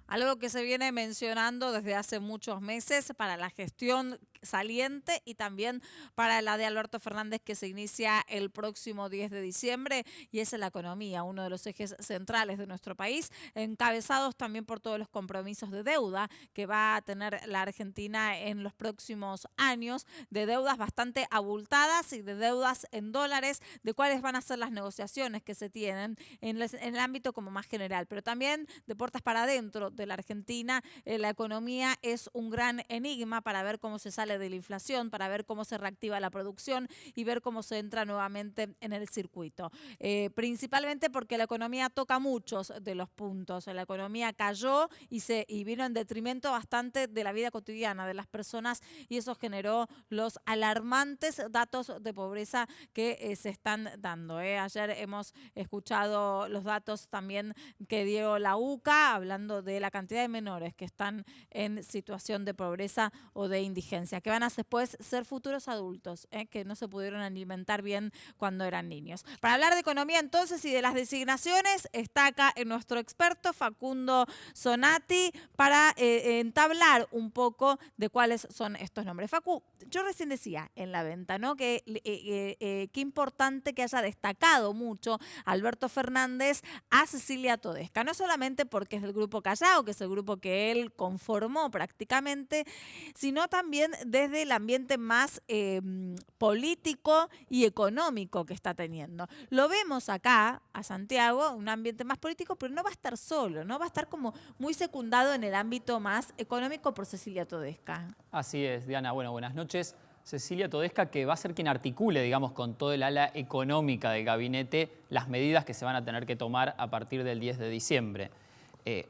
Algo que se viene mencionando desde hace muchos meses para la gestión saliente y también para la de Alberto Fernández que se inicia el próximo 10 de diciembre y es la economía, uno de los ejes centrales de nuestro país, encabezados también por todos los compromisos de deuda que va a tener la Argentina en los próximos años, de deudas bastante abultadas y de deudas en dólares, de cuáles van a ser las negociaciones que se tienen en el ámbito como más general, pero también de puertas para adentro de la Argentina, la economía es un gran enigma para ver cómo se sale de la inflación, para ver cómo se reactiva la producción y ver cómo se entra nuevamente en el circuito. Principalmente porque la economía toca muchos de los puntos. La economía cayó y vino en detrimento bastante de la vida cotidiana de las personas y eso generó los alarmantes datos de pobreza que se están dando. Ayer hemos escuchado los datos también que dio la UCA hablando de la cantidad de menores que están en situación de pobreza o de indigencia, que van a después ser futuros adultos, que no se pudieron alimentar bien cuando eran niños. Para hablar de economía entonces y de las designaciones, está acá nuestro experto Facundo Zonati para entablar un poco de cuáles son estos nombres. Facu, yo recién decía en la venta, ¿no? Que qué importante que haya destacado mucho Alberto Fernández a Cecilia Todesca, no solamente porque es del grupo Callao, que es el grupo que él conformó prácticamente, sino también desde el ambiente más político y económico que está teniendo. Lo vemos acá, a Santiago, un ambiente más político, pero no va a estar solo, ¿no? Va a estar como muy secundado en el ámbito más económico por Cecilia Todesca. Así es, Diana. Bueno, buenas noches. Cecilia Todesca, que va a ser quien articule, digamos, con todo el ala económica del gabinete, las medidas que se van a tener que tomar a partir del 10 de diciembre.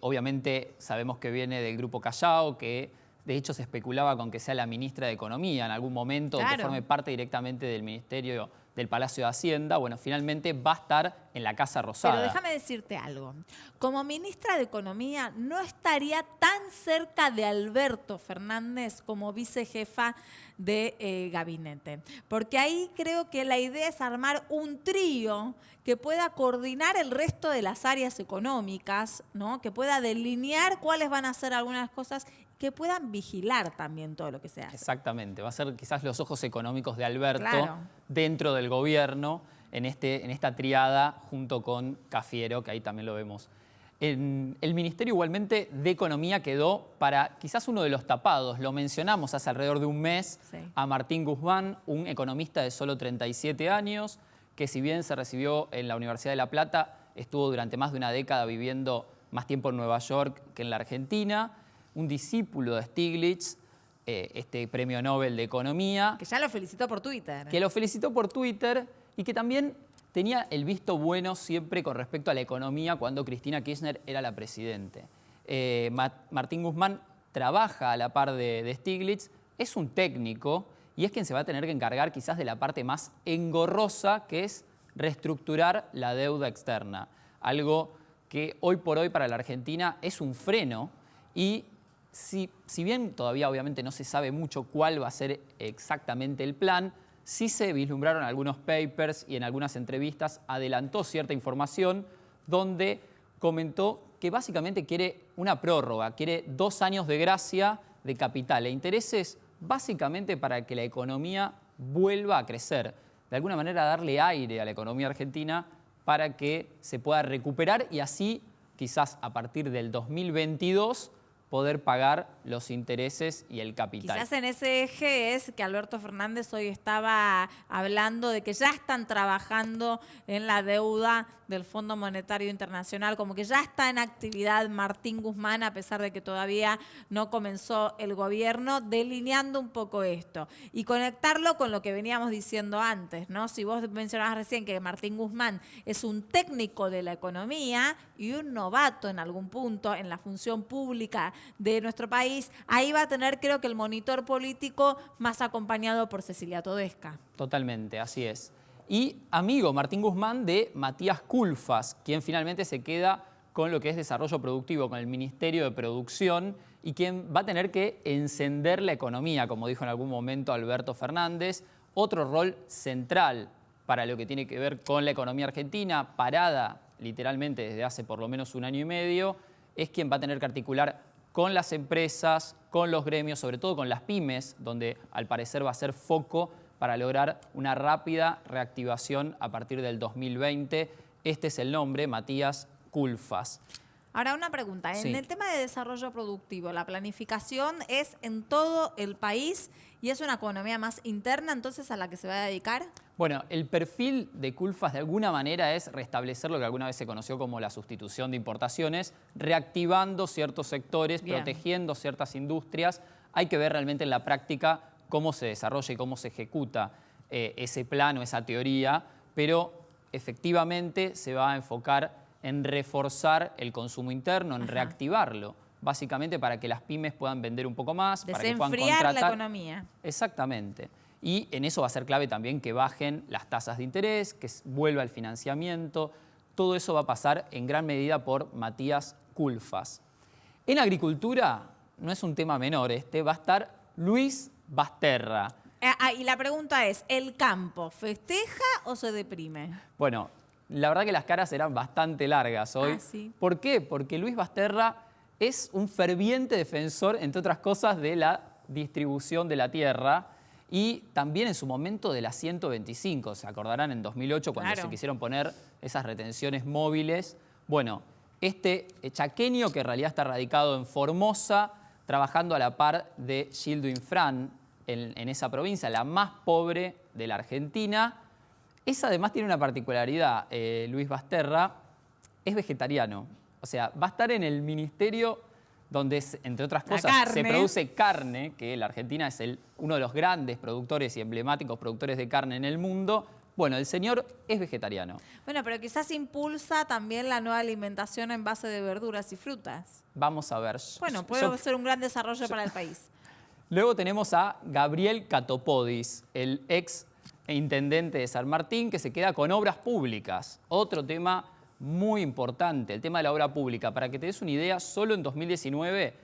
Obviamente sabemos que viene del Grupo Callao, que de hecho se especulaba con que sea la ministra de Economía en algún momento, Claro. que forme parte directamente del Ministerio del Palacio de Hacienda. Bueno, finalmente va a estar en la Casa Rosada. Pero déjame decirte algo. Como ministra de Economía no estaría tan cerca de Alberto Fernández como vicejefa de gabinete. Porque ahí creo que la idea es armar un trío que pueda coordinar el resto de las áreas económicas, ¿no? Que pueda delinear cuáles van a ser algunas cosas, que puedan vigilar también todo lo que se hace. Exactamente, va a ser quizás los ojos económicos de Alberto Claro. dentro del gobierno en esta triada junto con Cafiero, que ahí también lo vemos. El Ministerio igualmente de Economía quedó para quizás uno de los tapados. Lo mencionamos hace alrededor de un mes, Sí. a Martín Guzmán, un economista de solo 37 años, que si bien se recibió en la Universidad de La Plata, estuvo durante más de una década viviendo más tiempo en Nueva York que en la Argentina, un discípulo de Stiglitz, este premio Nobel de Economía. Que ya lo felicitó por Twitter. Que lo felicitó por Twitter y que también tenía el visto bueno siempre con respecto a la economía cuando Cristina Kirchner era la presidente. Martín Guzmán trabaja a la par de Stiglitz, es un técnico y es quien se va a tener que encargar quizás de la parte más engorrosa, que es reestructurar la deuda externa. Algo que hoy por hoy para la Argentina es un freno y si bien todavía obviamente no se sabe mucho cuál va a ser exactamente el plan, sí se vislumbraron algunos papers y en algunas entrevistas adelantó cierta información donde comentó que básicamente quiere una prórroga, quiere 2 años de gracia de capital e intereses básicamente para que la economía vuelva a crecer. De alguna manera darle aire a la economía argentina para que se pueda recuperar y así quizás a partir del 2022 poder pagar los intereses y el capital. Quizás en ese eje es que Alberto Fernández hoy estaba hablando de que ya están trabajando en la deuda del Fondo Monetario Internacional, como que ya está en actividad Martín Guzmán, a pesar de que todavía no comenzó el gobierno, delineando un poco esto y conectarlo con lo que veníamos diciendo antes, ¿no? Si vos mencionabas recién que Martín Guzmán es un técnico de la economía y un novato en algún punto en la función pública de nuestro país, ahí va a tener, creo que, el monitor político más acompañado por Cecilia Todesca. Totalmente, así es. Y amigo Martín Guzmán de Matías Culfas, quien finalmente se queda con lo que es desarrollo productivo, con el Ministerio de Producción, y quien va a tener que encender la economía, como dijo en algún momento Alberto Fernández. Otro rol central para lo que tiene que ver con la economía argentina, parada literalmente desde hace por lo menos un año y medio, es quien va a tener que articular con las empresas, con los gremios, sobre todo con las pymes, donde al parecer va a ser foco para lograr una rápida reactivación a partir del 2020. Este es el nombre, Matías Culfas. Ahora una pregunta, Sí. en el tema de desarrollo productivo, la planificación es en todo el país y es una economía más interna entonces a la que se va a dedicar. Bueno, el perfil de Culfas de alguna manera es restablecer lo que alguna vez se conoció como la sustitución de importaciones, reactivando ciertos sectores, Bien. protegiendo ciertas industrias. Hay que ver realmente en la práctica cómo se desarrolla y cómo se ejecuta ese plano, esa teoría, pero efectivamente se va a enfocar en reforzar el consumo interno, en reactivarlo, básicamente para que las pymes puedan vender un poco más, para que puedan Desenfriar la contratar. economía. Exactamente. Y en eso va a ser clave también que bajen las tasas de interés, que vuelva el financiamiento. Todo eso va a pasar en gran medida por Matías Culfas. En agricultura, no es un tema menor va a estar Luis Basterra. Y la pregunta es, ¿el campo festeja o se deprime? Bueno, la verdad que las caras eran bastante largas hoy. Ah, sí. ¿Por qué? Porque Luis Basterra es un ferviente defensor, entre otras cosas, de la distribución de la tierra y también en su momento de la 125. Se acordarán en 2008 cuando Claro. se quisieron poner esas retenciones móviles. Bueno, este chaqueño que en realidad está radicado en Formosa, trabajando a la par de Gildo Infran en esa provincia, la más pobre de la Argentina. Esa además tiene una particularidad, Luis Basterra, es vegetariano. O sea, va a estar en el ministerio donde, entre otras La cosas, se carne. produce carne, que la Argentina es uno de los grandes productores y emblemáticos productores de carne en el mundo. Bueno, el señor es vegetariano. Bueno, pero quizás impulsa también la nueva alimentación en base de verduras y frutas. Vamos a ver. Bueno, puede ser un gran desarrollo para el país. Luego tenemos a Gabriel Catopodis, el ex intendente de San Martín, que se queda con obras públicas. Otro tema muy importante, el tema de la obra pública. Para que te des una idea, solo en 2019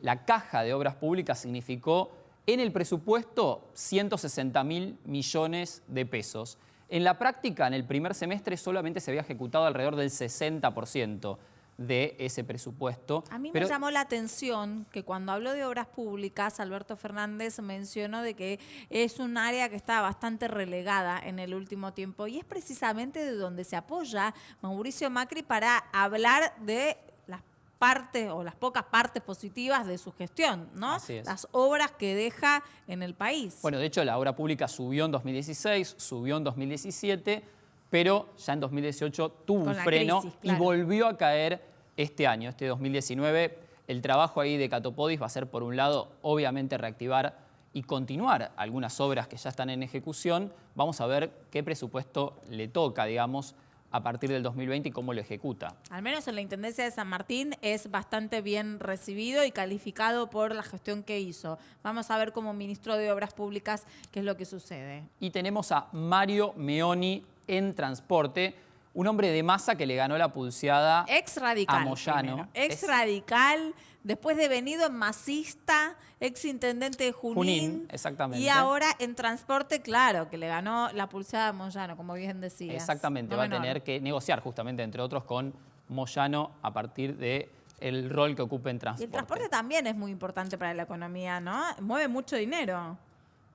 la caja de obras públicas significó en el presupuesto 160.000 millones de pesos. En la práctica, en el primer semestre solamente se había ejecutado alrededor del 60% de ese presupuesto. A mí me Pero llamó la atención que cuando habló de obras públicas, Alberto Fernández mencionó de que es un área que está bastante relegada en el último tiempo y es precisamente de donde se apoya Mauricio Macri para hablar de las partes o las pocas partes positivas de su gestión, ¿no? Así es. Las obras que deja en el país. Bueno, de hecho, la obra pública subió en 2016, subió en 2017, pero ya en 2018 tuvo Con un la freno crisis, claro. y volvió a caer este año, este 2019. El trabajo ahí de Catopodis va a ser, por un lado, obviamente reactivar y continuar algunas obras que ya están en ejecución. Vamos a ver qué presupuesto le toca, digamos, a partir del 2020 y cómo lo ejecuta. Al menos en la Intendencia de San Martín es bastante bien recibido y calificado por la gestión que hizo. Vamos a ver como ministro de Obras Públicas qué es lo que sucede. Y tenemos a Mario Meoni en transporte, un hombre de masa que le ganó la pulseada Ex radical. a Moyano. Primero. Ex radical, después de venido en masista, ex intendente de Junín, exactamente. Y ahora en transporte, claro, que le ganó la pulseada a Moyano, como bien decías. Exactamente, No va a menor. tener que negociar justamente, entre otros, con Moyano a partir del rol que ocupe en Y transporte. el transporte también es muy importante para la economía, ¿no? Mueve mucho dinero.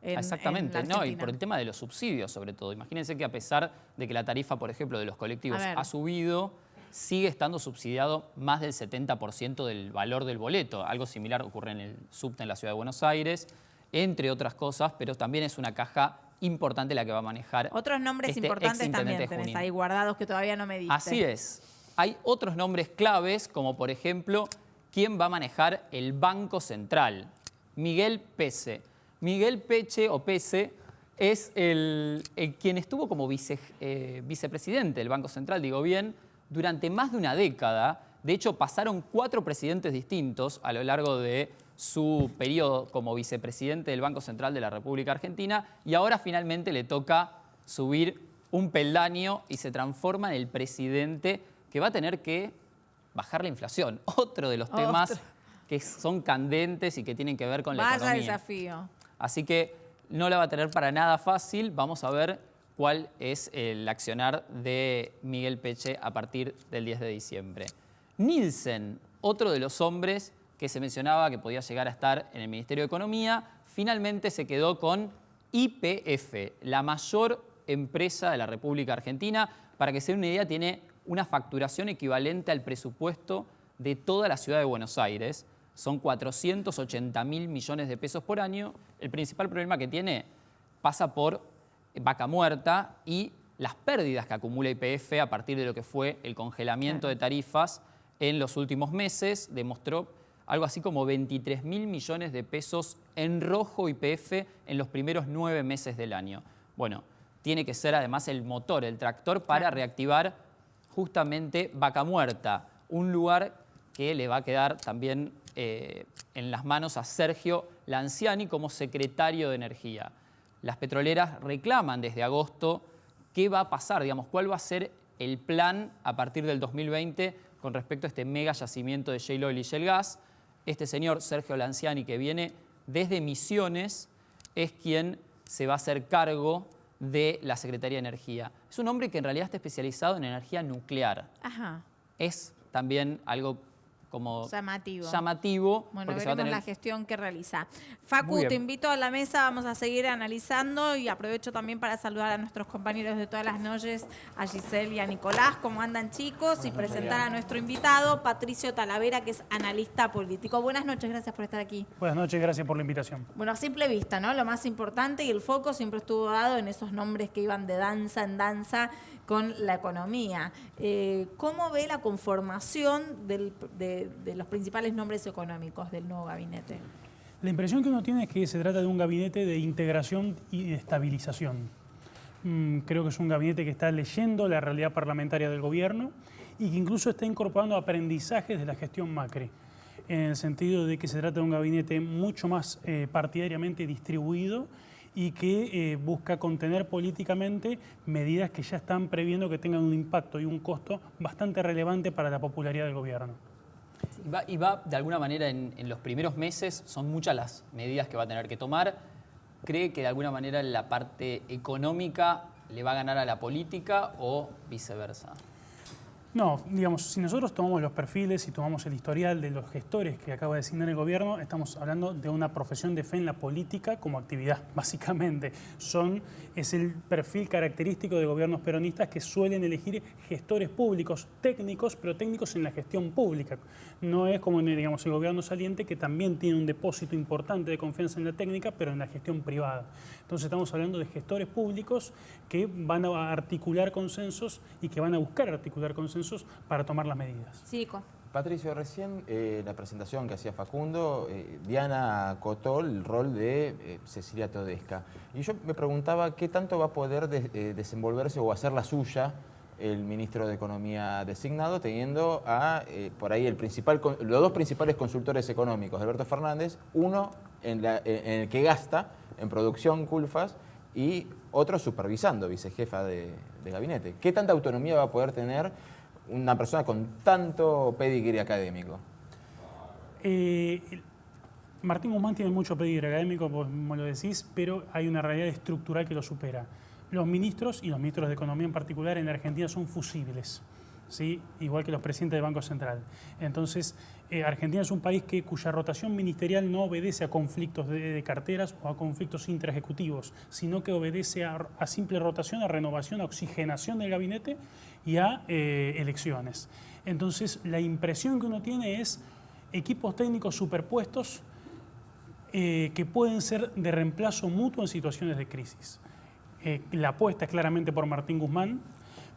Exactamente, en la no, y Argentina. por el tema de los subsidios sobre todo. Imagínense que a pesar de que la tarifa, por ejemplo, de los colectivos A ver. ha subido, sigue estando subsidiado más del 70% del valor del boleto. Algo similar ocurre en el subte en la Ciudad de Buenos Aires, entre otras cosas, pero también es una caja importante la que va a manejar Otros nombres este importantes exintendente también tenés Junín. ahí guardados que todavía no me diste. Así es. Hay otros nombres claves, como por ejemplo, quién va a manejar el Banco Central. Miguel Pece. Miguel Peche o Pece es el quien estuvo como vicepresidente del Banco Central, digo bien, durante más de una década. De hecho, pasaron 4 presidentes distintos a lo largo de su periodo como vicepresidente del Banco Central de la República Argentina y ahora finalmente le toca subir un peldaño y se transforma en el presidente que va a tener que bajar la inflación. Otro de los temas que son candentes y que tienen que ver con la Vaya economía. desafío. Así que no la va a tener para nada fácil. Vamos a ver cuál es el accionar de Miguel Peche a partir del 10 de diciembre. Nielsen, otro de los hombres que se mencionaba que podía llegar a estar en el Ministerio de Economía, finalmente se quedó con YPF, la mayor empresa de la República Argentina. Para que se den una idea, tiene una facturación equivalente al presupuesto de toda la ciudad de Buenos Aires. Son 480.000 millones de pesos por año. El principal problema que tiene pasa por Vaca Muerta y las pérdidas que acumula YPF a partir de lo que fue el congelamiento de tarifas en los últimos meses. Demostró algo así como 23.000 millones de pesos en rojo YPF en los primeros 9 meses del año. Bueno, tiene que ser además el motor, el tractor para reactivar justamente Vaca Muerta, un lugar que le va a quedar también en las manos a Sergio Lanciani como secretario de Energía. Las petroleras reclaman desde agosto qué va a pasar, digamos, cuál va a ser el plan a partir del 2020 con respecto a este mega yacimiento de shale oil y shale gas. Este señor, Sergio Lanciani, que viene desde Misiones, es quien se va a hacer cargo de la Secretaría de Energía. Es un hombre que en realidad está especializado en energía nuclear. Ajá. Es también algo como llamativo. Bueno, veremos la gestión que realiza. Facu, te invito a la mesa, vamos a seguir analizando y aprovecho también para saludar a nuestros compañeros de todas las noches, a Giselle y a Nicolás. ¿Cómo andan, chicos? Y presentar a nuestro invitado, Patricio Talavera, que es analista político. Buenas noches, gracias por estar aquí. Buenas noches, gracias por la invitación. Bueno, a simple vista, ¿no? Lo más importante y el foco siempre estuvo dado en esos nombres que iban de danza en danza con la economía. ¿Cómo ve la conformación de los principales nombres económicos del nuevo gabinete? La impresión que uno tiene es que se trata de un gabinete de integración y de estabilización. Creo que es un gabinete que está leyendo la realidad parlamentaria del gobierno y que incluso está incorporando aprendizajes de la gestión Macri, en el sentido de que se trata de un gabinete mucho más partidariamente distribuido y que busca contener políticamente medidas que ya están previendo que tengan un impacto y un costo bastante relevante para la popularidad del gobierno. Y va de alguna manera en los primeros meses, son muchas las medidas que va a tener que tomar. ¿Cree que de alguna manera en la parte económica le va a ganar a la política o viceversa? No, digamos, si nosotros tomamos los perfiles y tomamos el historial de los gestores que acaba de designar el gobierno, estamos hablando de una profesión de fe en la política como actividad, básicamente. Es el perfil característico de gobiernos peronistas que suelen elegir gestores públicos, técnicos, pero técnicos en la gestión pública. No es como, digamos, el gobierno saliente, que también tiene un depósito importante de confianza en la técnica, pero en la gestión privada. Entonces estamos hablando de gestores públicos que van a articular consensos y que van a buscar articular consensos para tomar las medidas. Chico. Patricio, recién la presentación que hacía Facundo, Diana acotó el rol de Cecilia Todesca. Y yo me preguntaba qué tanto va a poder desenvolverse o hacer la suya el ministro de Economía designado, teniendo a, por ahí, los dos principales consultores económicos, Alberto Fernández, uno en el que gasta en producción Culfas y otro supervisando, vicejefa de gabinete. ¿Qué tanta autonomía va a poder tener una persona con tanto pedigrí académico? Martín Guzmán tiene mucho pedigrí académico, como lo decís, pero hay una realidad estructural que lo supera. Los ministros, y los ministros de Economía en particular, en la Argentina son fusibles, ¿sí? Igual que los presidentes del Banco Central. Entonces, Argentina es un país cuya rotación ministerial no obedece a conflictos de carteras o a conflictos intraejecutivos, sino que obedece a simple rotación, a renovación, a oxigenación del gabinete y a elecciones. Entonces, la impresión que uno tiene es equipos técnicos superpuestos que pueden ser de reemplazo mutuo en situaciones de crisis. La apuesta es claramente por Martín Guzmán,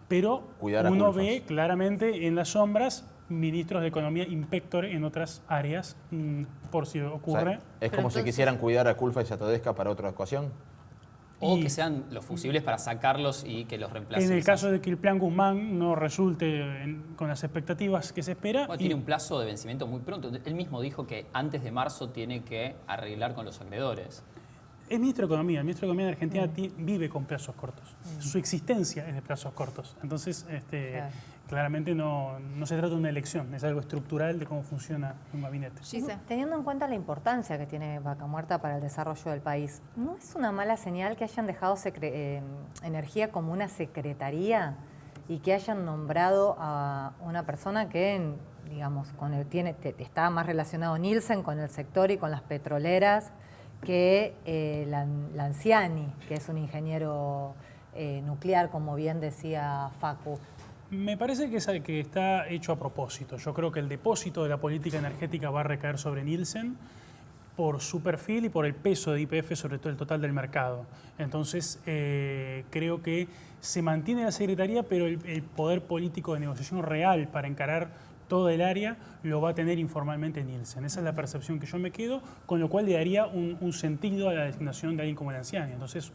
pero uno ve claramente en las sombras ministros de Economía inspector en otras áreas, por si ocurre. O sea, es como si quisieran cuidar a Culfas y a Todesca para otra ocasión. O que sean los fusibles para sacarlos y que los reemplacen. En el caso de que el plan Guzmán no resulte con las expectativas que se espera. Bueno, tiene un plazo de vencimiento muy pronto. Él mismo dijo que antes de marzo tiene que arreglar con los acreedores. El ministro de Economía de Argentina vive con plazos cortos. Su existencia es de plazos cortos. Entonces, claramente no se trata de una elección, es algo estructural de cómo funciona un gabinete. Teniendo en cuenta la importancia que tiene Vaca Muerta para el desarrollo del país, ¿no es una mala señal que hayan dejado energía como una secretaría y que hayan nombrado a una persona que, digamos, está más relacionado Nielsen con el sector y con las petroleras que Lanciani, que es un ingeniero nuclear, como bien decía Facu. Me parece que está hecho a propósito. Yo creo que el depósito de la política energética va a recaer sobre Nielsen por su perfil y por el peso de YPF sobre todo el total del mercado. Entonces, creo que se mantiene la Secretaría, pero el poder político de negociación real para encarar todo el área lo va a tener informalmente Nielsen. Esa es la percepción que yo me quedo, con lo cual le daría un sentido a la designación de alguien como Lanciani. Entonces,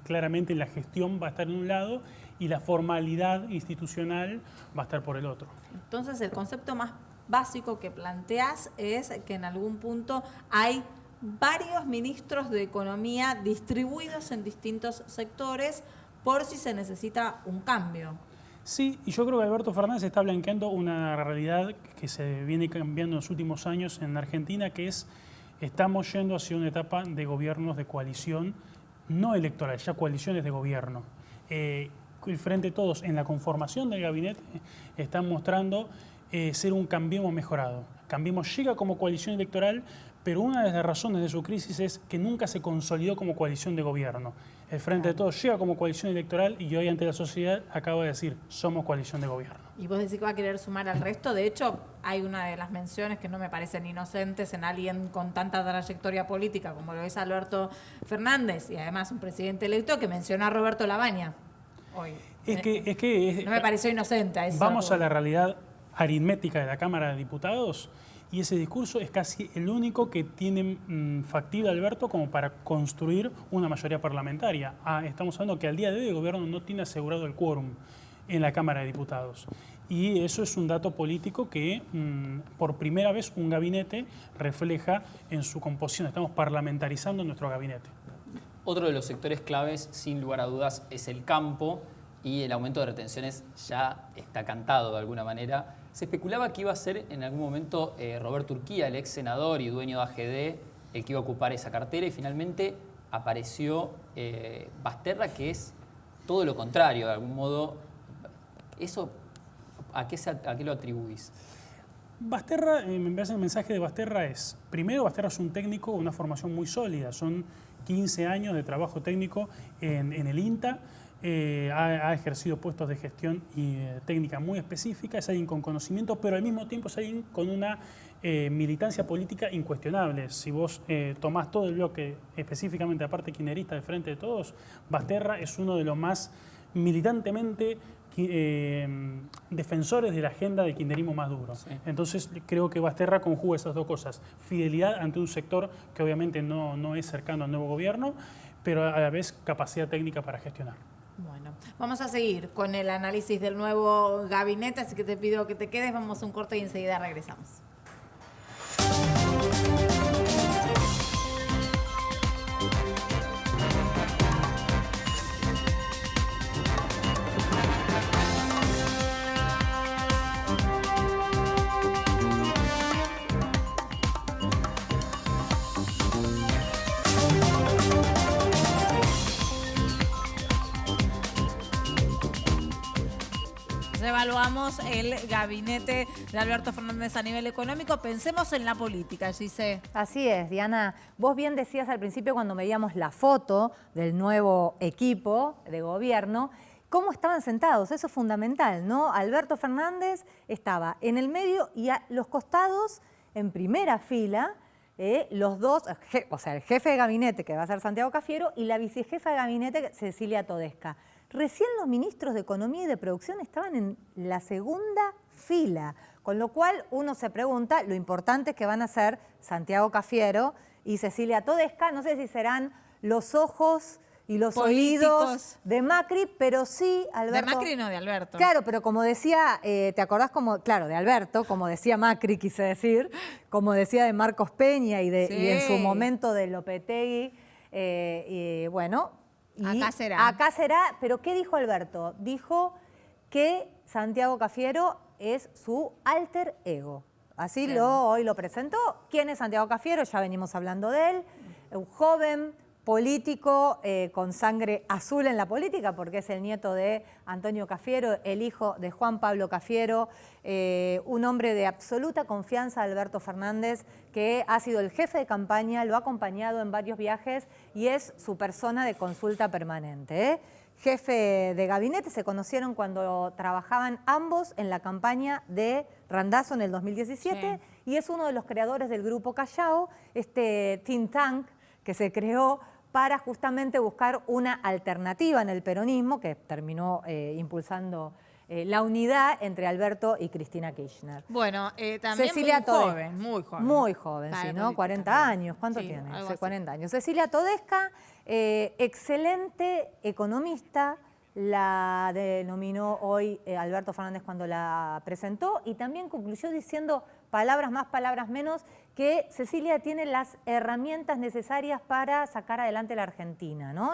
claramente la gestión va a estar en un lado y la formalidad institucional va a estar por el otro. Entonces, el concepto más básico que planteas es que en algún punto hay varios ministros de Economía distribuidos en distintos sectores por si se necesita un cambio. Sí, y yo creo que Alberto Fernández está blanqueando una realidad que se viene cambiando en los últimos años en Argentina, que es estamos yendo hacia una etapa de gobiernos de coalición, no electoral, ya coaliciones de gobierno. El Frente Todos en la conformación del gabinete están mostrando ser un Cambiemos mejorado. Cambiemos llega como coalición electoral, pero una de las razones de su crisis es que nunca se consolidó como coalición de gobierno. El Frente de Todos llega como coalición electoral y hoy ante la sociedad acaba de decir, somos coalición de gobierno. Y vos decís que va a querer sumar al resto. De hecho, hay una de las menciones que no me parecen inocentes en alguien con tanta trayectoria política como lo es Alberto Fernández y además un presidente electo que menciona a Roberto Labaña hoy. No me pareció inocente. A eso vamos a la realidad aritmética de la Cámara de Diputados y ese discurso es casi el único que tiene factible Alberto como para construir una mayoría parlamentaria. Estamos hablando que al día de hoy el gobierno no tiene asegurado el quórum en la Cámara de Diputados. Y eso es un dato político que por primera vez un gabinete refleja en su composición. Estamos parlamentarizando nuestro gabinete. Otro de los sectores claves, sin lugar a dudas, es el campo y el aumento de retenciones ya está cantado de alguna manera. Se especulaba que iba a ser en algún momento Roberto Urquía, el ex senador y dueño de AGD, el que iba a ocupar esa cartera y finalmente apareció Basterra, que es todo lo contrario, de algún modo. ¿Eso a qué lo atribuís? Basterra, me parece el mensaje de Basterra es, primero Basterra es un técnico con una formación muy sólida, son 15 años de trabajo técnico en el INTA, ha ejercido puestos de gestión y técnica muy específica, es alguien con conocimiento, pero al mismo tiempo es alguien con una militancia política incuestionable. Si vos tomás todo el bloque, específicamente la parte kirchnerista del Frente de Todos, Basterra es uno de los más militantemente defensores de la agenda del kirchnerismo más duro. Sí. Entonces creo que Basterra conjuga esas dos cosas, fidelidad ante un sector que obviamente no es cercano al nuevo gobierno, pero a la vez capacidad técnica para gestionar. Bueno, vamos a seguir con el análisis del nuevo gabinete, así que te pido que te quedes, vamos a un corte y enseguida regresamos. Evaluamos el gabinete de Alberto Fernández a nivel económico. Pensemos en la política, Gise. Así es, Diana. Vos bien decías al principio cuando veíamos la foto del nuevo equipo de gobierno, cómo estaban sentados. Eso es fundamental, ¿no? Alberto Fernández estaba en el medio y a los costados, en primera fila, los dos, o sea, el jefe de gabinete, que va a ser Santiago Cafiero, y la vicejefa de gabinete, Cecilia Todesca. Recién los ministros de Economía y de Producción estaban en la segunda fila, con lo cual uno se pregunta lo importante que van a ser Santiago Cafiero y Cecilia Todesca. No sé si serán los ojos y los oídos de Macri, pero sí, Alberto. De Macri no, de Alberto. Claro, pero como decía, ¿te acordás? Claro, de Alberto, como decía Macri, quise decir, como decía de Marcos Peña y en su momento de Lopetegui, y bueno... Acá será. Acá será, pero ¿qué dijo Alberto? Dijo que Santiago Cafiero es su alter ego. Así hoy lo presentó. ¿Quién es Santiago Cafiero? Ya venimos hablando de él. Un joven, político con sangre azul en la política, porque es el nieto de Antonio Cafiero, el hijo de Juan Pablo Cafiero, un hombre de absoluta confianza, Alberto Fernández, que ha sido el jefe de campaña, lo ha acompañado en varios viajes y es su persona de consulta permanente. Jefe de gabinete, se conocieron cuando trabajaban ambos en la campaña de Randazzo en el 2017 y es uno de los creadores del Grupo Callao, este think tank que se creó para justamente buscar una alternativa en el peronismo que terminó impulsando la unidad entre Alberto y Cristina Kirchner. Bueno, también Cecilia muy joven. Muy joven, sí, ¿no? 40 años. ¿Cuánto Sí, tiene? algo así. 40 años. Cecilia Todesca, excelente economista, la denominó hoy Alberto Fernández cuando la presentó y también concluyó diciendo, palabras más, palabras menos, que Cecilia tiene las herramientas necesarias para sacar adelante la Argentina, ¿no?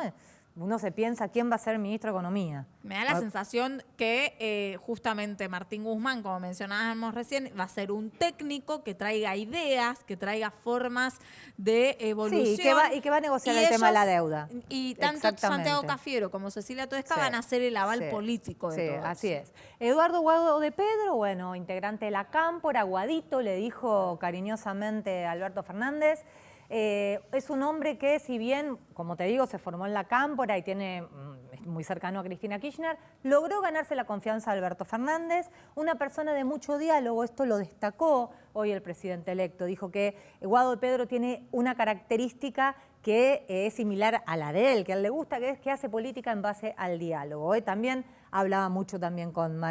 Uno se piensa quién va a ser ministro de Economía. Me da la sensación que justamente Martín Guzmán, como mencionábamos recién, va a ser un técnico que traiga ideas, que traiga formas de evolución. Sí, y que va a negociar el tema de la deuda. Y tanto Santiago Cafiero como Cecilia Todesca van a ser el aval político de todo así eso. es. Eduardo Guado de Pedro, bueno, integrante de la Cámpora, Guadito, le dijo cariñosamente a Alberto Fernández. Es un hombre que, si bien, como te digo, se formó en la Cámpora y es muy cercano a Cristina Kirchner, logró ganarse la confianza de Alberto Fernández, una persona de mucho diálogo, esto lo destacó hoy el presidente electo, dijo que Guado de Pedro tiene una característica que es similar a la de él, que a él le gusta, que es que hace política en base al diálogo. También hablaba mucho también con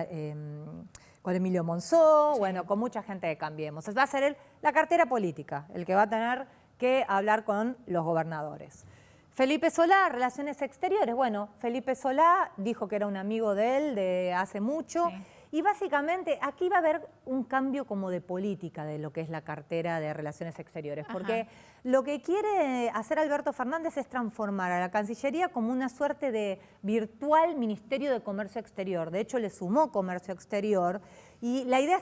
Emilio Monzó, bueno, con mucha gente de Cambiemos. Va a ser la cartera política, el que va a tener que hablar con los gobernadores. Felipe Solá, Relaciones Exteriores. Bueno, Felipe Solá dijo que era un amigo de él de hace mucho. Sí. Y básicamente aquí va a haber un cambio como de política de lo que es la cartera de Relaciones Exteriores. Porque lo que quiere hacer Alberto Fernández es transformar a la Cancillería como una suerte de virtual Ministerio de Comercio Exterior. De hecho, le sumó Comercio Exterior. Y la idea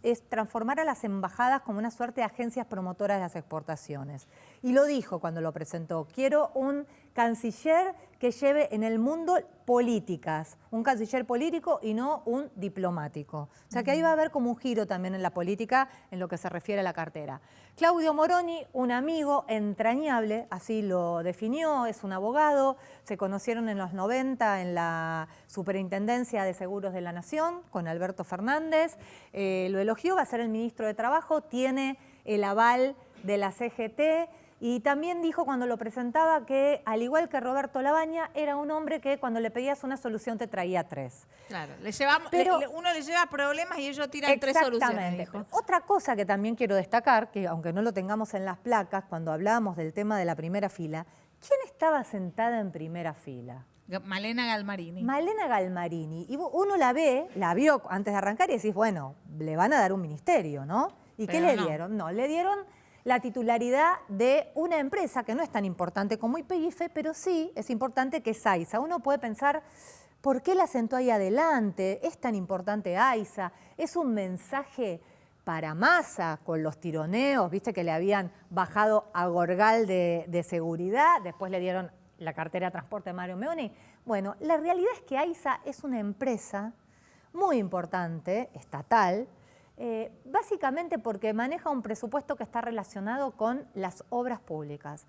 es transformar a las embajadas como una suerte de agencias promotoras de las exportaciones. Y lo dijo cuando lo presentó, quiero un canciller que lleve en el mundo políticas, un canciller político y no un diplomático. O sea que ahí va a haber como un giro también en la política en lo que se refiere a la cartera. Claudio Moroni, un amigo entrañable, así lo definió, es un abogado, se conocieron en los 90 en la Superintendencia de Seguros de la Nación con Alberto Fernández, lo elogió, va a ser el ministro de Trabajo, tiene el aval de la CGT y también dijo cuando lo presentaba que, al igual que Roberto Labaña, era un hombre que cuando le pedías una solución te traía tres. Claro, uno le lleva problemas y ellos tiran tres soluciones, dijo. Otra cosa que también quiero destacar, que aunque no lo tengamos en las placas, cuando hablábamos del tema de la primera fila, ¿quién estaba sentada en primera fila? Malena Galmarini. Malena Galmarini. Y uno la vio antes de arrancar y decís, bueno, le van a dar un ministerio, ¿no? ¿Y qué le dieron? No, le dieron la titularidad de una empresa que no es tan importante como YPF, pero sí es importante, que es AISA. Uno puede pensar, ¿por qué la sentó ahí adelante? ¿Es tan importante AISA? ¿Es un mensaje para Massa con los tironeos? Viste que le habían bajado a Gorgal de seguridad, después le dieron la cartera de transporte de Mario Meoni. Bueno, la realidad es que AISA es una empresa muy importante, estatal, básicamente porque maneja un presupuesto que está relacionado con las obras públicas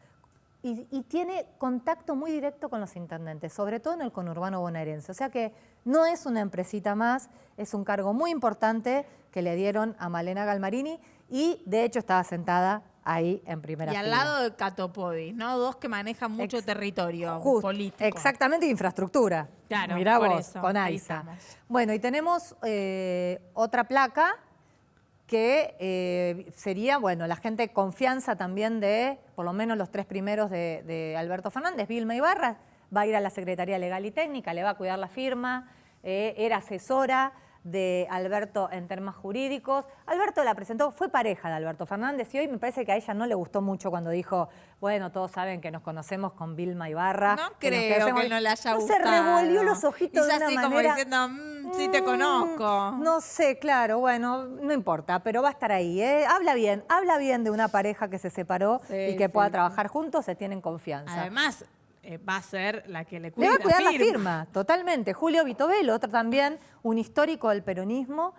y tiene contacto muy directo con los intendentes, sobre todo en el conurbano bonaerense. O sea que no es una empresita más, es un cargo muy importante que le dieron a Malena Galmarini y de hecho estaba sentada ahí en primera fila. Y al lado de Catopodis, ¿no? Dos que manejan mucho territorio político. Exactamente, infraestructura. Claro, mirá vos, eso, con AISA. Bueno, y tenemos otra placa que sería, bueno, la gente de confianza también de, por lo menos los tres primeros de Alberto Fernández. Vilma Ibarra va a ir a la Secretaría Legal y Técnica, le va a cuidar la firma, era asesora de Alberto en temas jurídicos. Alberto la presentó, fue pareja de Alberto Fernández y hoy me parece que a ella no le gustó mucho cuando dijo, bueno, todos saben que nos conocemos con Vilma Ibarra. No creo que no le haya gustado. Se revolvió los ojitos de una así manera... como diciendo, sí te conozco. No sé, claro, bueno, no importa, pero va a estar ahí. Habla bien de una pareja que se separó y que pueda trabajar juntos, se tienen confianza. Además, va a ser la que le Le cuida va a cuidar la firma, totalmente. Julio Vitovelo, otro también, un histórico del peronismo,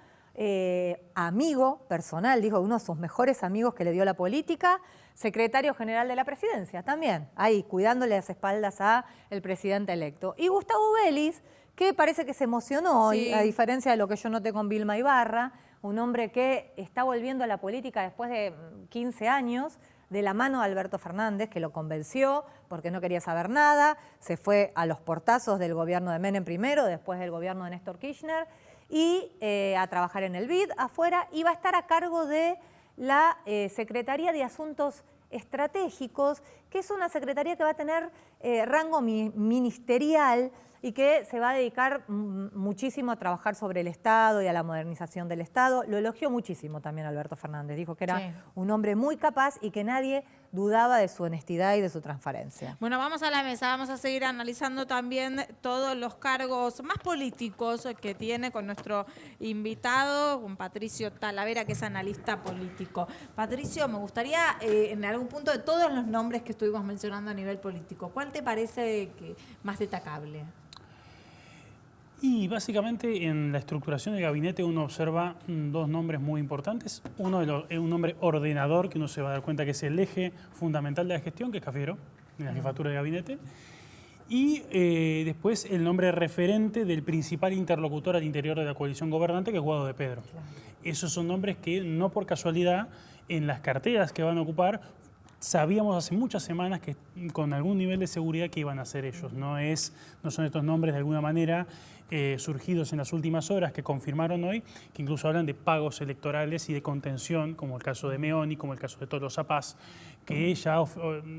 amigo personal, dijo, uno de sus mejores amigos que le dio la política, secretario general de la presidencia también, ahí, cuidándole las espaldas al presidente electo. Y Gustavo Vélez, que parece que se emocionó hoy, a diferencia de lo que yo noté con Vilma Ibarra, un hombre que está volviendo a la política después de 15 años, de la mano de Alberto Fernández, que lo convenció porque no quería saber nada, se fue a los portazos del gobierno de Menem primero, después del gobierno de Néstor Kirchner, y a trabajar en el BID afuera, y va a estar a cargo de la Secretaría de Asuntos Estratégicos, que es una secretaría que va a tener rango ministerial y que se va a dedicar muchísimo a trabajar sobre el Estado y a la modernización del Estado. Lo elogió muchísimo también Alberto Fernández, dijo que era un hombre muy capaz y que nadie dudaba de su honestidad y de su transparencia. Bueno, vamos a la mesa, vamos a seguir analizando también todos los cargos más políticos que tiene con nuestro invitado, con Patricio Talavera, que es analista político. Patricio, me gustaría en algún punto de todos los nombres que estuvimos mencionando a nivel político, ¿cuál te parece que más destacable? Y básicamente en la estructuración del gabinete uno observa dos nombres muy importantes. Uno es un nombre ordenador, que uno se va a dar cuenta que es el eje fundamental de la gestión, que es Cafiero, en la jefatura de gabinete. Y después el nombre referente del principal interlocutor al interior de la coalición gobernante, que es Guado de Pedro. Claro. Esos son nombres que no por casualidad en las carteras que van a ocupar sabíamos hace muchas semanas que con algún nivel de seguridad que iban a ser ellos. No son estos nombres de alguna manera surgidos en las últimas horas que confirmaron hoy, que incluso hablan de pagos electorales y de contención, como el caso de Meoni, como el caso de Tolo Zapaz, que ya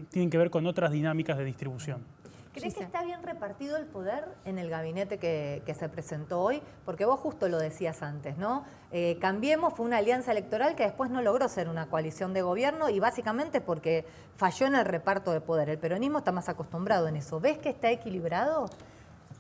tienen que ver con otras dinámicas de distribución. ¿Crees que está bien repartido el poder en el gabinete que se presentó hoy? Porque vos justo lo decías antes, ¿no? Cambiemos fue una alianza electoral que después no logró ser una coalición de gobierno y básicamente porque falló en el reparto de poder. El peronismo está más acostumbrado en eso. ¿Ves que está equilibrado?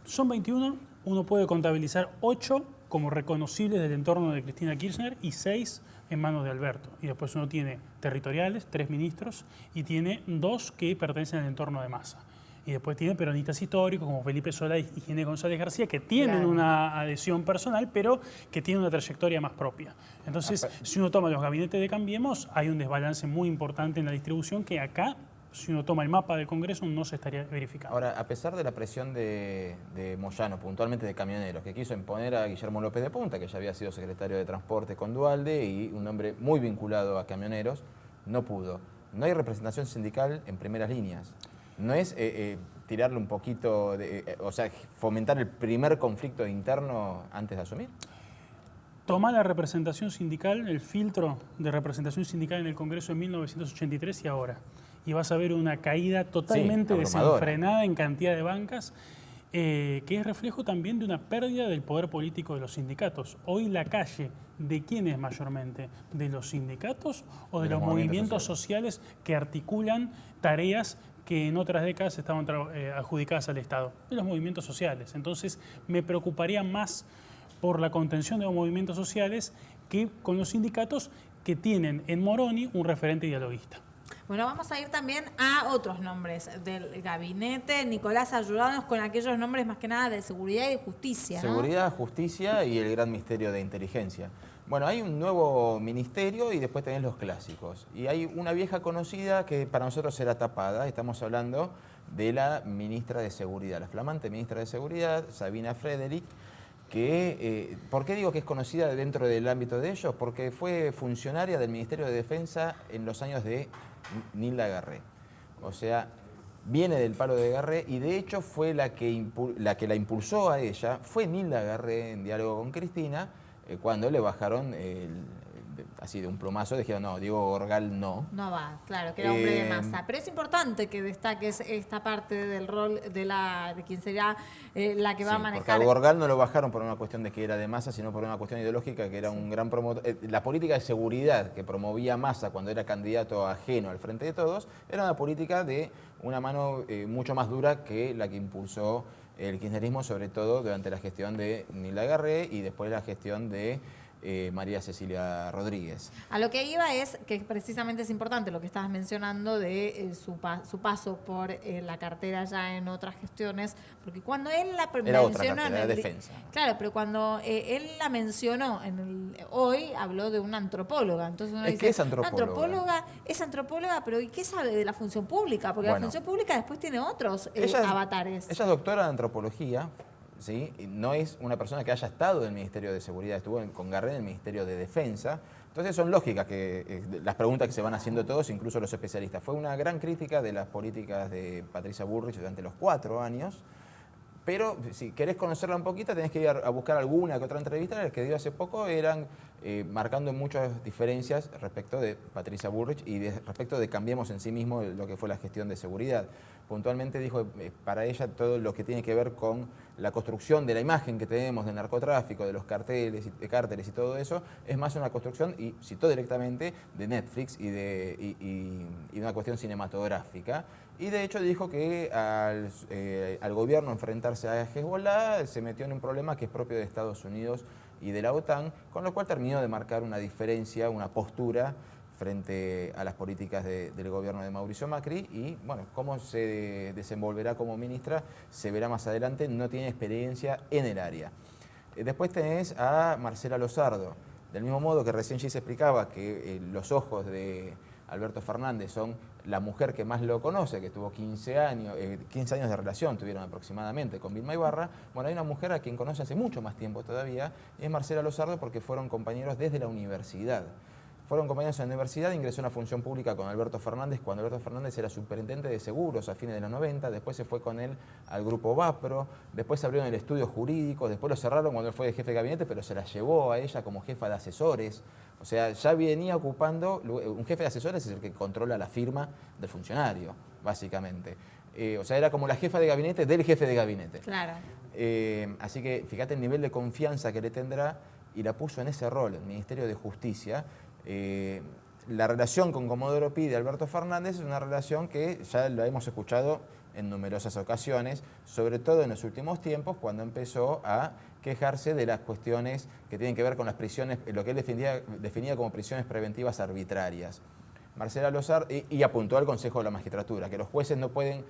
Son 21, uno puede contabilizar 8 como reconocibles del entorno de Cristina Kirchner y 6 en manos de Alberto. Y después uno tiene territoriales, 3 ministros, y tiene 2 que pertenecen al entorno de Massa. Y después tiene peronistas históricos como Felipe Solá y Ginés González García, que tienen una adhesión personal, pero que tienen una trayectoria más propia. Entonces, si uno toma los gabinetes de Cambiemos, hay un desbalance muy importante en la distribución que acá, si uno toma el mapa del Congreso, no se estaría verificando. Ahora, a pesar de la presión de Moyano, puntualmente de camioneros, que quiso imponer a Guillermo López de Punta, que ya había sido secretario de Transporte con Duhalde y un hombre muy vinculado a camioneros, no pudo. No hay representación sindical en primeras líneas. ¿No es tirarle un poquito, o sea, fomentar el primer conflicto interno antes de asumir? Toma la representación sindical, el filtro de representación sindical en el Congreso en 1983 y ahora. Y vas a ver una caída totalmente desenfrenada en cantidad de bancas, que es reflejo también de una pérdida del poder político de los sindicatos. Hoy la calle, ¿de quién es mayormente? ¿De los sindicatos o de los movimientos sociales que articulan tareas que en otras décadas estaban adjudicadas al Estado? De los movimientos sociales. Entonces me preocuparía más por la contención de los movimientos sociales que con los sindicatos que tienen en Moroni un referente dialoguista. Bueno, vamos a ir también a otros nombres del gabinete. Nicolás, ayúdanos con aquellos nombres más que nada de seguridad y justicia, ¿no? Seguridad, justicia y el gran misterio de inteligencia. Bueno, hay un nuevo ministerio y después tenés los clásicos. Y hay una vieja conocida que para nosotros será tapada. Estamos hablando de la ministra de Seguridad, la flamante ministra de Seguridad, Sabina Frederick, que, ¿por qué digo que es conocida dentro del ámbito de ellos? Porque fue funcionaria del Ministerio de Defensa en los años de Nilda Garré. O sea, viene del palo de Garré y de hecho fue la que la impulsó a ella, fue Nilda Garré en diálogo con Cristina, cuando le bajaron así de un plumazo, dijeron, no, Diego Gorgal no. No va, claro, que era hombre de masa. Pero es importante que destaques esta parte del rol de quien será la que va a Porque manejar. a Gorgal no lo bajaron por una cuestión de que era de masa, sino por una cuestión ideológica, que era un gran promotor. La política de seguridad que promovía Massa cuando era candidato ajeno al Frente de Todos, era una política de una mano mucho más dura que la que impulsó el kirchnerismo, sobre todo durante la gestión de Nilda Garré y después la gestión de María Cecilia Rodríguez. A lo que iba es que precisamente es importante lo que estabas mencionando de su paso por la cartera ya en otras gestiones, porque cuando él la Era otra mencionó cartera, era defensa. Claro, pero cuando él la mencionó hoy habló de una antropóloga. Entonces uno Es dice, que es antropóloga. Es antropóloga, pero ¿y qué sabe de la función pública? Porque la función pública después tiene otros avatares. Ella es doctora de antropología. ¿Sí? No es una persona que haya estado en el Ministerio de Seguridad, estuvo con Garré en el Ministerio de Defensa. Entonces son lógicas las preguntas que se van haciendo todos, incluso los especialistas. Fue una gran crítica de las políticas de Patricia Bullrich durante los 4 años, pero si querés conocerla un poquito tenés que ir a buscar alguna que otra entrevista. Las que dio hace poco eran marcando muchas diferencias respecto de Patricia Bullrich y respecto de Cambiemos en sí mismo lo que fue la gestión de seguridad. Puntualmente dijo para ella todo lo que tiene que ver con la construcción de la imagen que tenemos del narcotráfico, de los cárteles y todo eso, es más una construcción, y citó directamente, de Netflix y una cuestión cinematográfica. Y de hecho dijo que al gobierno enfrentarse a Hezbollah se metió en un problema que es propio de Estados Unidos y de la OTAN, con lo cual terminó de marcar una diferencia, una postura frente a las políticas del gobierno de Mauricio Macri. Y bueno, cómo se desenvolverá como ministra se verá más adelante, no tiene experiencia en el área. Después tenés a Marcela Lozardo, del mismo modo que recién Gis explicaba que los ojos de Alberto Fernández son la mujer que más lo conoce, que tuvo 15 años de relación, tuvieron aproximadamente con Vilma Ibarra. Bueno, hay una mujer a quien conoce hace mucho más tiempo todavía, y es Marcela Lozardo, porque fueron compañeros desde la universidad. Fueron compañeros en la universidad, ingresó a una función pública con Alberto Fernández cuando Alberto Fernández era superintendente de seguros a fines de los 90, después se fue con él al grupo Vapro, después abrieron el estudio jurídico, después lo cerraron cuando él fue de jefe de gabinete, pero se la llevó a ella como jefa de asesores. O sea, ya venía ocupando, un jefe de asesores es el que controla la firma del funcionario, básicamente. O sea, era como la jefa de gabinete del jefe de gabinete. Claro. Así que fíjate el nivel de confianza que le tendrá, y la puso en ese rol, el Ministerio de Justicia. La relación con Comodoro Pi de Alberto Fernández es una relación que ya lo hemos escuchado en numerosas ocasiones, sobre todo en los últimos tiempos, cuando empezó a quejarse de las cuestiones que tienen que ver con las prisiones, lo que él definía como prisiones preventivas arbitrarias. Marcela Lozardo, y apuntó al Consejo de la Magistratura, que los jueces no puede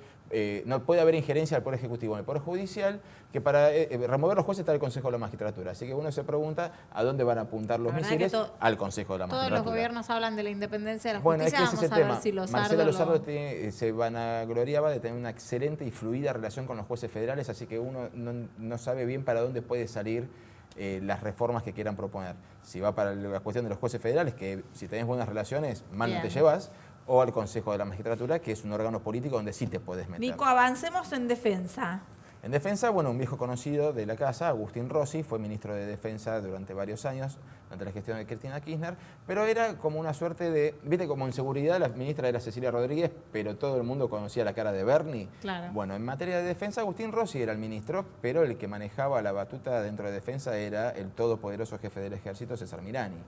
haber injerencia del Poder Ejecutivo en el Poder Judicial, que para remover los jueces está el Consejo de la Magistratura. Así que uno se pregunta a dónde van a apuntar los misiles, al Consejo de la Magistratura. Todos los gobiernos hablan de la independencia de la justicia, justicia, es que ese vamos a ver si Marcela Lozardo se vanagloriaba de tener una excelente y fluida relación con los jueces federales, así que uno no sabe bien para dónde puede salir las reformas que quieran proponer. Si va para la cuestión de los jueces federales, que si tenés buenas relaciones, mal no te llevas, o al Consejo de la Magistratura, que es un órgano político donde sí te podés meter. Nico, avancemos en defensa. En defensa, bueno, un viejo conocido de la casa, Agustín Rossi, fue ministro de Defensa durante varios años, durante la gestión de Cristina Kirchner, pero era como una suerte de, viste, como en seguridad la ministra era Cecilia Rodríguez, pero todo el mundo conocía la cara de Bernie. Claro. Bueno, en materia de defensa, Agustín Rossi era el ministro, pero el que manejaba la batuta dentro de defensa era el todopoderoso jefe del ejército, César Milani.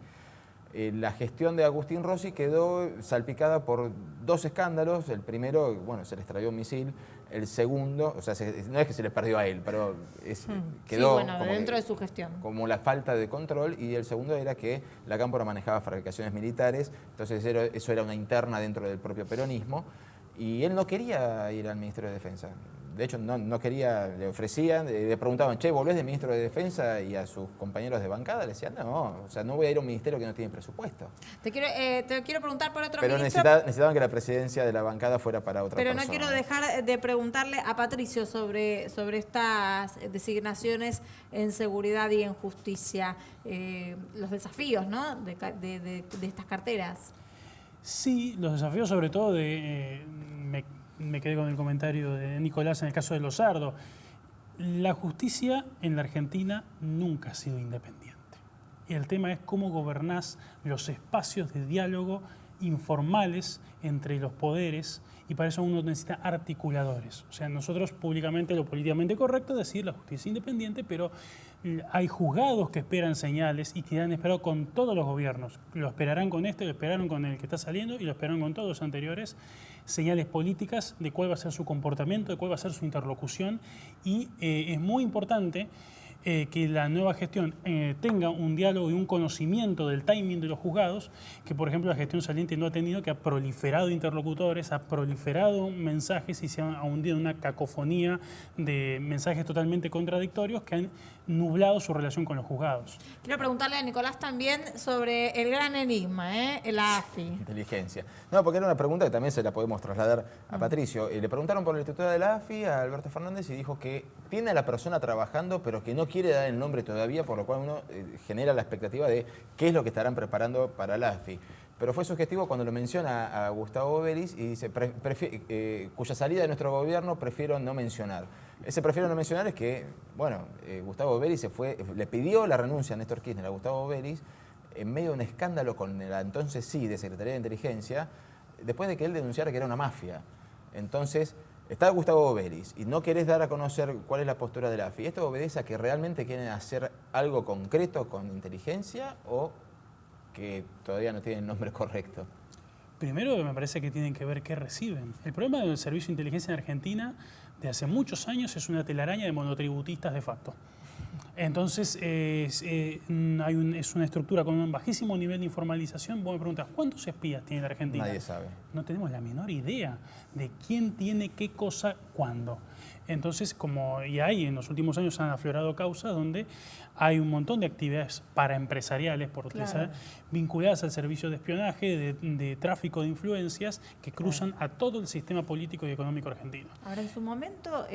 La gestión de Agustín Rossi quedó salpicada por 2 escándalos. El primero, bueno, se le extravió un misil. El segundo, o sea, no es que se le perdió a él, pero quedó sí, bueno, dentro de su gestión. Como la falta de control. Y el segundo era que la Cámpora manejaba fabricaciones militares, entonces eso era una interna dentro del propio peronismo. Y él no quería ir al Ministerio de Defensa. De hecho, no quería, le ofrecían, le preguntaban, che, ¿volvés de ministro de Defensa? Y a sus compañeros de bancada le decían, no, o sea, no voy a ir a un ministerio que no tiene presupuesto. Te quiero preguntar por otro pero ministro. necesitaban que la presidencia de la bancada fuera para otra persona. Pero no quiero dejar de preguntarle a Patricio sobre estas designaciones en seguridad y en justicia, los desafíos, ¿no?, de estas carteras. Sí, los desafíos sobre todo me quedé con el comentario de Nicolás en el caso de Lozardo. La justicia en la Argentina nunca ha sido independiente. El tema es cómo gobernás los espacios de diálogo informales entre los poderes, y para eso uno necesita articuladores. O sea, nosotros públicamente lo políticamente correcto es decir la justicia independiente, pero hay juzgados que esperan señales y que han esperado con todos los gobiernos. Lo esperarán con este, lo esperaron con el que está saliendo y lo esperaron con todos los anteriores. Señales políticas de cuál va a ser su comportamiento, de cuál va a ser su interlocución, y es muy importante que la nueva gestión tenga un diálogo y un conocimiento del timing de los juzgados, que por ejemplo la gestión saliente no ha tenido, que ha proliferado interlocutores, ha proliferado mensajes y se ha hundido en una cacofonía de mensajes totalmente contradictorios que han nublado su relación con los juzgados. Quiero preguntarle a Nicolás también sobre el gran enigma, la AFI. Inteligencia. No, porque era una pregunta que también se la podemos trasladar a Patricio. Le preguntaron por la estructura de la AFI a Alberto Fernández y dijo que tiene a la persona trabajando, pero que no quiere dar el nombre todavía, por lo cual uno genera la expectativa de qué es lo que estarán preparando para la AFI. Pero fue sugestivo cuando lo menciona a Gustavo Vélez y dice cuya salida de nuestro gobierno prefiero no mencionar. Ese prefiero no mencionar es que, bueno, Gustavo Vélez le pidió la renuncia a Néstor Kirchner a Gustavo Vélez en medio de un escándalo con la entonces de Secretaría de Inteligencia, después de que él denunciara que era una mafia. Entonces, está Gustavo Vélez y no querés dar a conocer cuál es la postura de la AFI. ¿Esto obedece a que realmente quieren hacer algo concreto con inteligencia o que todavía no tienen el nombre correcto? Primero me parece que tienen que ver qué reciben. El problema del servicio de inteligencia en Argentina de hace muchos años es una telaraña de monotributistas de facto. Entonces es una estructura con un bajísimo nivel de informalización. Vos me preguntas, ¿cuántos espías tiene la Argentina? Nadie sabe. No tenemos la menor idea de quién tiene qué cosa cuándo. Entonces, y hay en los últimos años han aflorado causas donde hay un montón de actividades paraempresariales, por utilizar, vinculadas al servicio de espionaje, de tráfico de influencias, que cruzan a todo el sistema político y económico argentino. Ahora, en su momento,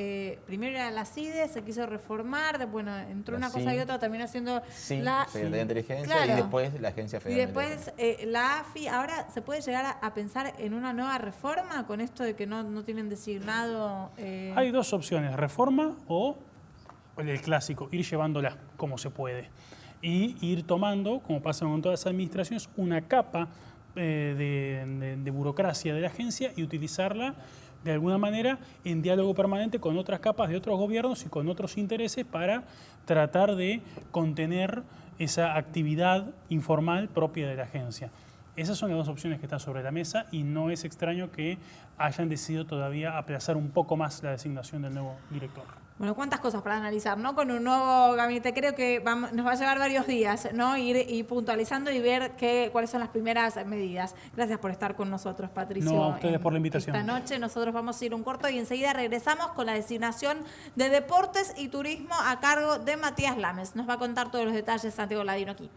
primero era la CIDE, se quiso reformar, bueno, entró una cosa y otra, terminó haciendo la Secretaría de Inteligencia y después la Agencia Federal. Y después la AFI. Ahora, ¿se puede llegar a pensar en una nueva reforma con esto de que no tienen designado? Hay dos opciones, reforma o el clásico, ir llevándola como se puede. Y ir tomando, como pasa con todas las administraciones, una capa de burocracia de la agencia y utilizarla de alguna manera en diálogo permanente con otras capas de otros gobiernos y con otros intereses para tratar de contener esa actividad informal propia de la agencia. Esas son las dos opciones que están sobre la mesa y no es extraño que hayan decidido todavía aplazar un poco más la designación del nuevo director. Bueno, cuántas cosas para analizar, ¿no? Con un nuevo gabinete. Creo que nos va a llevar varios días, ¿no? Ir puntualizando y ver cuáles son las primeras medidas. Gracias por estar con nosotros, Patricio. No, a ustedes por la invitación. Esta noche nosotros vamos a ir un corto y enseguida regresamos con la designación de Deportes y Turismo a cargo de Matías Lames. Nos va a contar todos los detalles Santiago Ladino aquí.